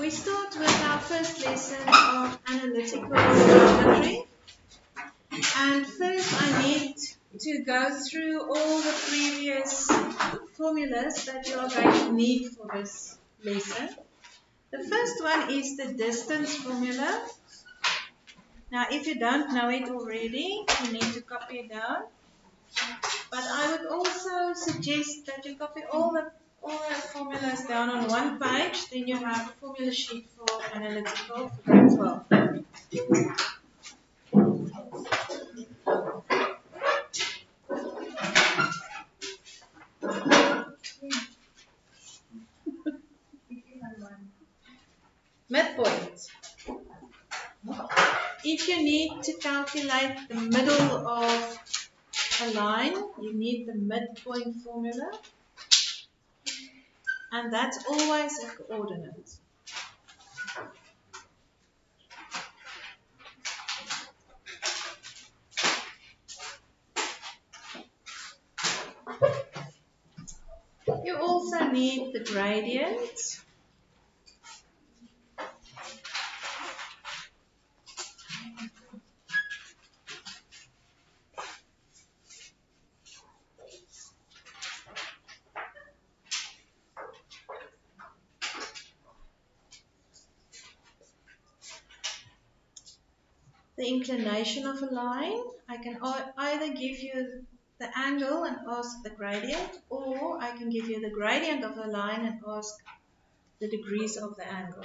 we start with our first lesson of analytical geometry. And first I need to go through all the previous formulas that you are going to need for this lesson. The first one is the distance formula. Now if you don't know it already, you need to copy it down. But I would also suggest that you copy all the formulas down on one page, then you have a formula sheet for analytical for grade 12. Midpoint. If you need to calculate the middle of a line, you need the midpoint formula, and that's always a coordinate. You also need the gradient. The inclination of a line. I can either give you the angle and ask the gradient, or I can give you the gradient of the line and ask the degrees of the angle.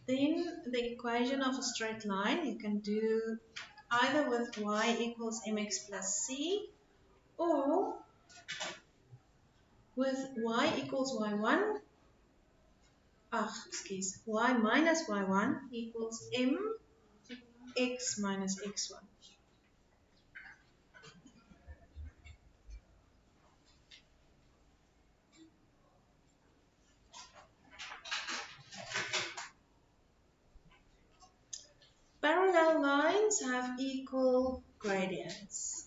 Then the equation of a straight line you can do either with y equals mx plus c, or with y equals y1, y minus y1 equals mx minus x1. Parallel lines have equal gradients.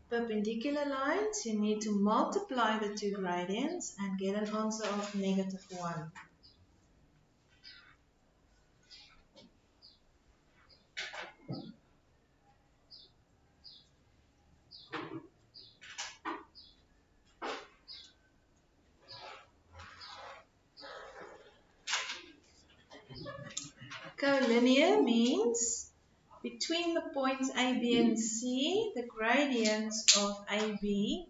Perpendicular lines, you need to multiply the two gradients and get an answer of -1. Collinear means between the points A, B, and C, the gradients of AB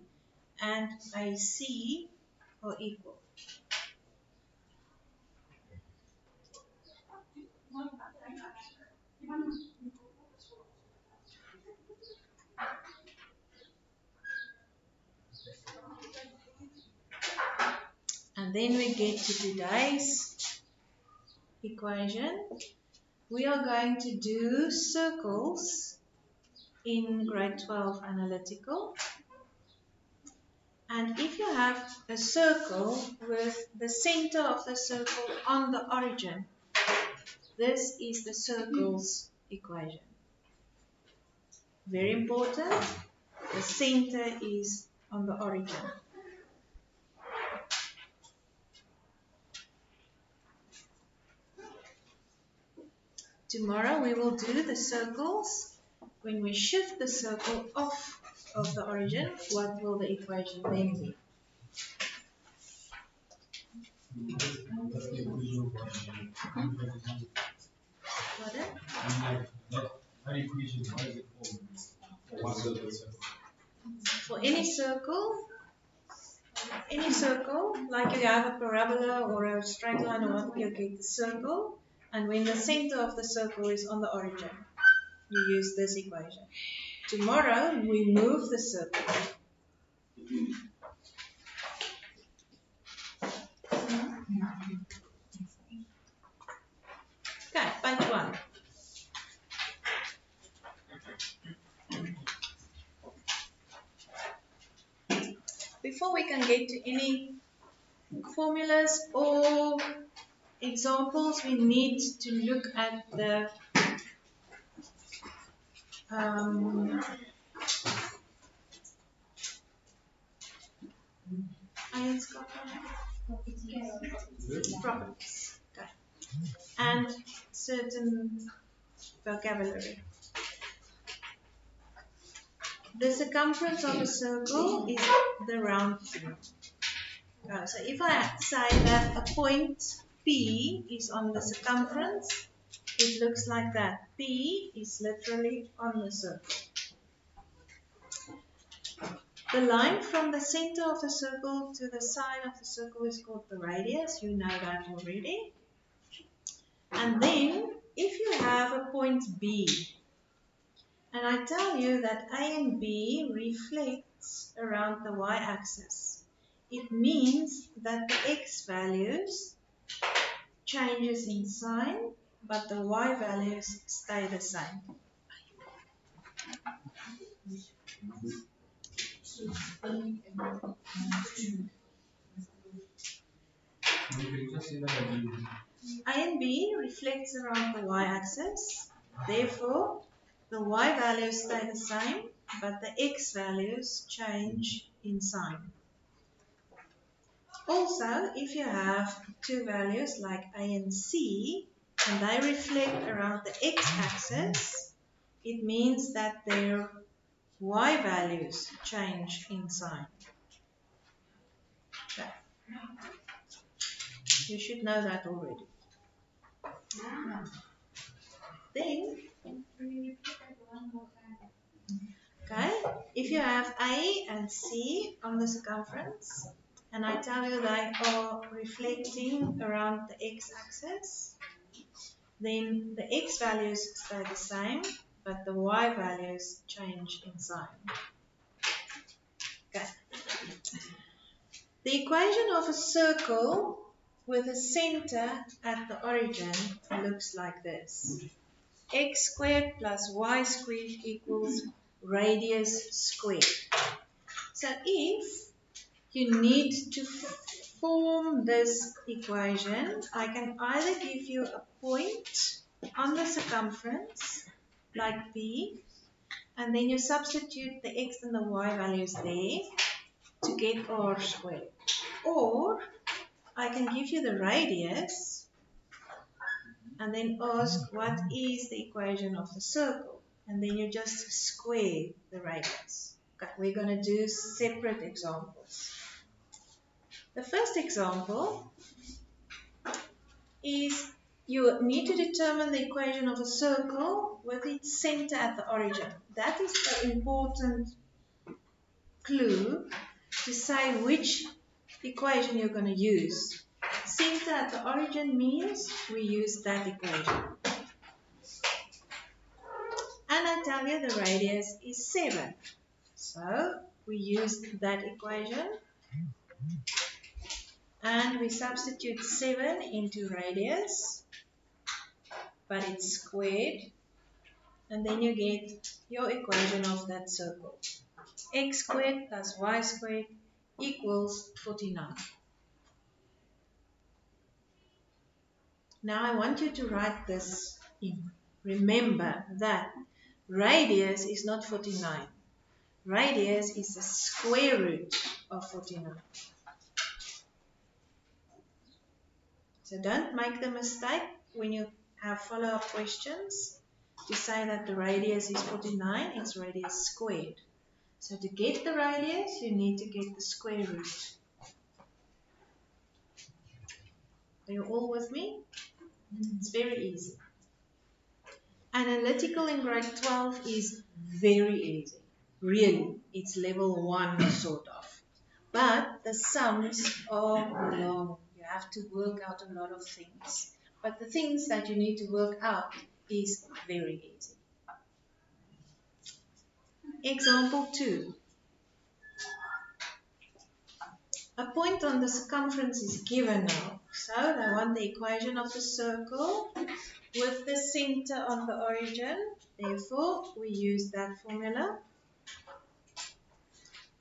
and AC are equal. And then we get to today's equation. We are going to do circles in grade 12 analytical. And if you have a circle with the center of the circle on the origin, this is the circle's equation. Very important, the center is on the origin. Tomorrow we will do the circles. When we shift the circle off of the origin, what will the equation then be? For any circle, like you have a parabola or a straight line or what, you get the circle, and when the center of the circle is on the origin, you use this equation. Tomorrow we move the circle. Okay, page 1. before we can get to any formulas or examples, we need to look at the properties, okay, and certain vocabulary. The circumference of a circle is the round thing. So if I say that a point P is on the circumference, it looks like that. P is literally on the circle. The line from the center of the circle to the side of the circle is called the radius. You know that already. And then, if you have a point B, and I tell you that A and B reflects around the y-axis, it means that the x values changes in sign, but the y values stay the same. A and B reflects around the y-axis, therefore the y values stay the same, but the x values change in sign. Also, if you have two values like A and C, and they reflect around the x-axis, it means that their y values change in sign. Okay. You should know that already. Then, okay, if you have A and C on the circumference, and I tell you they are reflecting around the x-axis, then the x values stay the same, but the y values change in sign. Okay. The equation of a circle with a center at the origin looks like this. X squared plus y squared equals radius squared. So if you need to form this equation, I can either give you a point on the circumference, like P, and then you substitute the x and the y values there to get r squared. Or I can give you the radius and then ask what is the equation of the circle, and then you just square the radius. Okay, we're going to do separate examples. The first example is you need to determine the equation of a circle with its center at the origin. That is the important clue to say which equation you're going to use. Center at the origin means we use that equation. And I tell you the radius is 7. So we use that equation. And we substitute 7 into radius, but it's squared. And then you get your equation of that circle. X squared plus y squared equals 49. Now I want you to write this in. Remember that radius is not 49. Radius is the square root of 49. So don't make the mistake when you have follow-up questions to say that the radius is 49, it's radius squared. So to get the radius, you need to get the square root. Are you all with me? It's very easy. Analytical in grade 12 is very easy. Really, it's level 1 sort of. But the sums are long. You have to work out a lot of things. But the things that you need to work out is very easy. Example 2. A point on the circumference is given now. So I want the equation of the circle with the center on the origin. Therefore, we use that formula.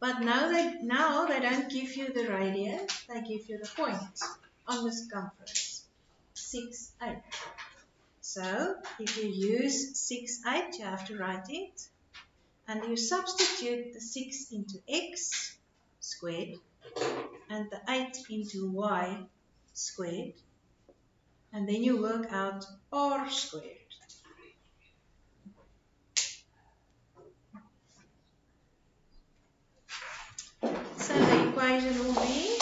But now they don't give you the radius, they give you the point on the circumference, 6, 8. So if you use 6, 8, you have to write it, and you substitute the 6 into x squared and the 8 into y squared, and then you work out r squared. So the equation will be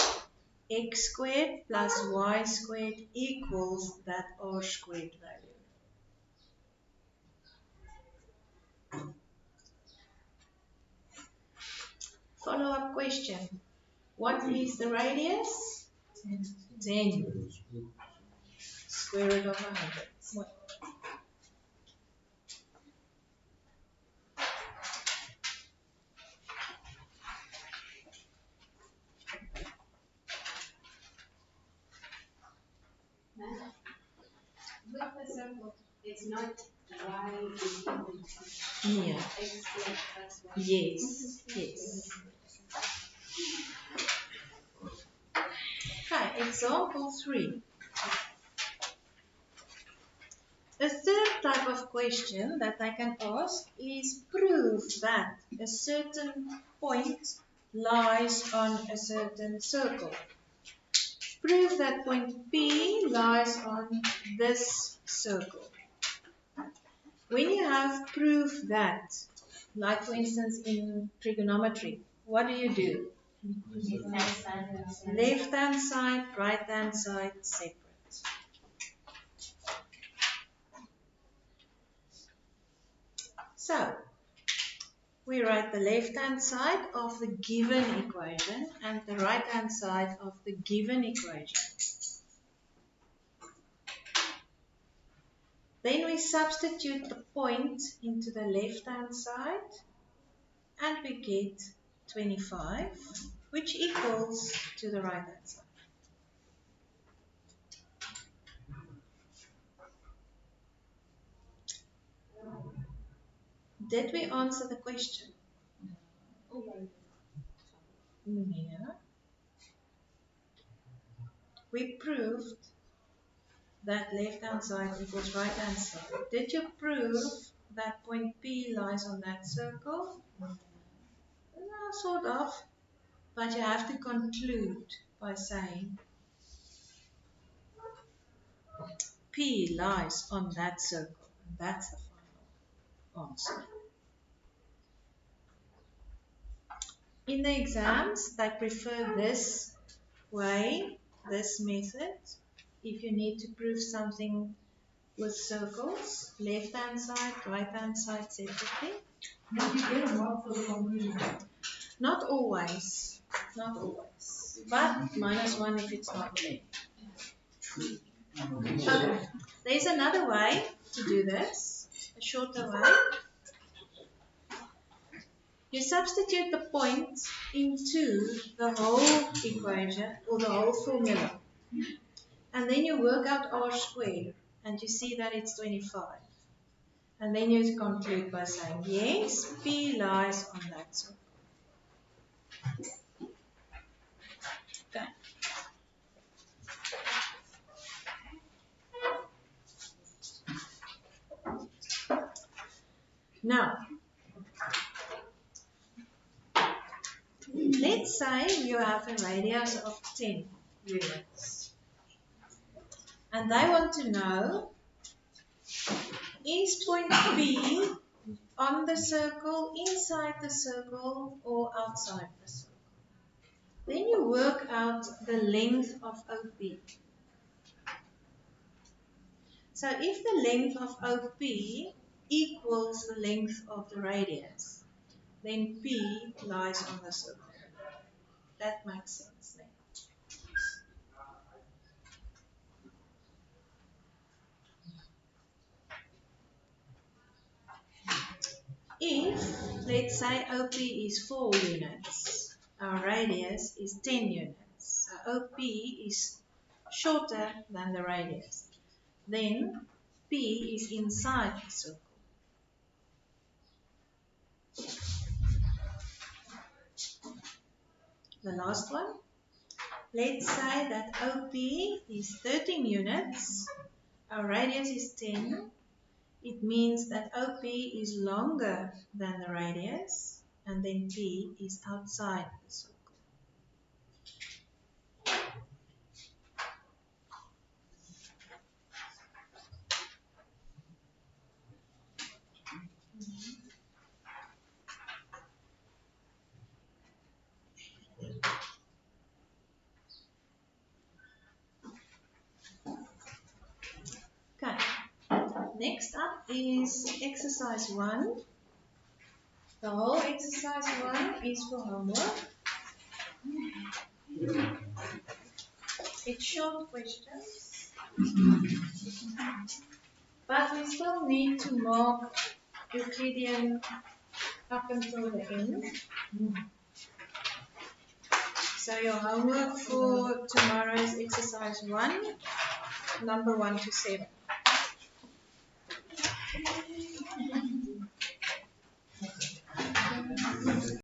x squared plus y squared equals that r squared value. Follow-up question. What is the radius? 10. Square root of 100. With the circle, it's not y is equal to Yeah. x squared plus y. Yes. Yes. Okay, example 3. A third type of question that I can ask is prove that a certain point lies on a certain circle. Prove that point P lies on this circle. When you have proof that, like for instance in trigonometry, what do? Left hand side, right hand side, separate. So, we write the left hand side of the given equation and the right hand side of the given equation. Then we substitute the point into the left hand side and we get 25, which equals to the right hand side. Did we answer the question? Yeah. We proved that left hand side equals right hand side. Did you prove that point P lies on that circle? No, sort of. But you have to conclude by saying P lies on that circle. And that's the final answer. In the exams, they prefer this way, this method. If you need to prove something with circles, left hand side, right hand side separately. Did you get a mark for the conclusion? Not always. Not always. But -1 if it's not there. Okay. There's another way to do this, a shorter way. You substitute the point into the whole equation or the whole formula. And then you work out r squared and you see that it's 25. And then you conclude by saying, yes, P lies on that circle. Okay. Now, let's say you have a radius of 10 units. And they want to know, is point P on the circle, inside the circle, or outside the circle? Then you work out the length of OP. So if the length of OP equals the length of the radius, then P lies on the circle. That makes sense then. If, let's say, OP is 4 units, our radius is 10 units, so OP is shorter than the radius, then P is inside the circle. the last one. Let's say that OP is 13 units, our radius is 10. It means that OP is longer than the radius, and then P is outside the circle. Okay, next up is exercise 1. The whole exercise 1 is for homework. It's short questions, but we still need to mark Euclidean up until the end. So your homework for tomorrow is exercise 1, number 1 to 7.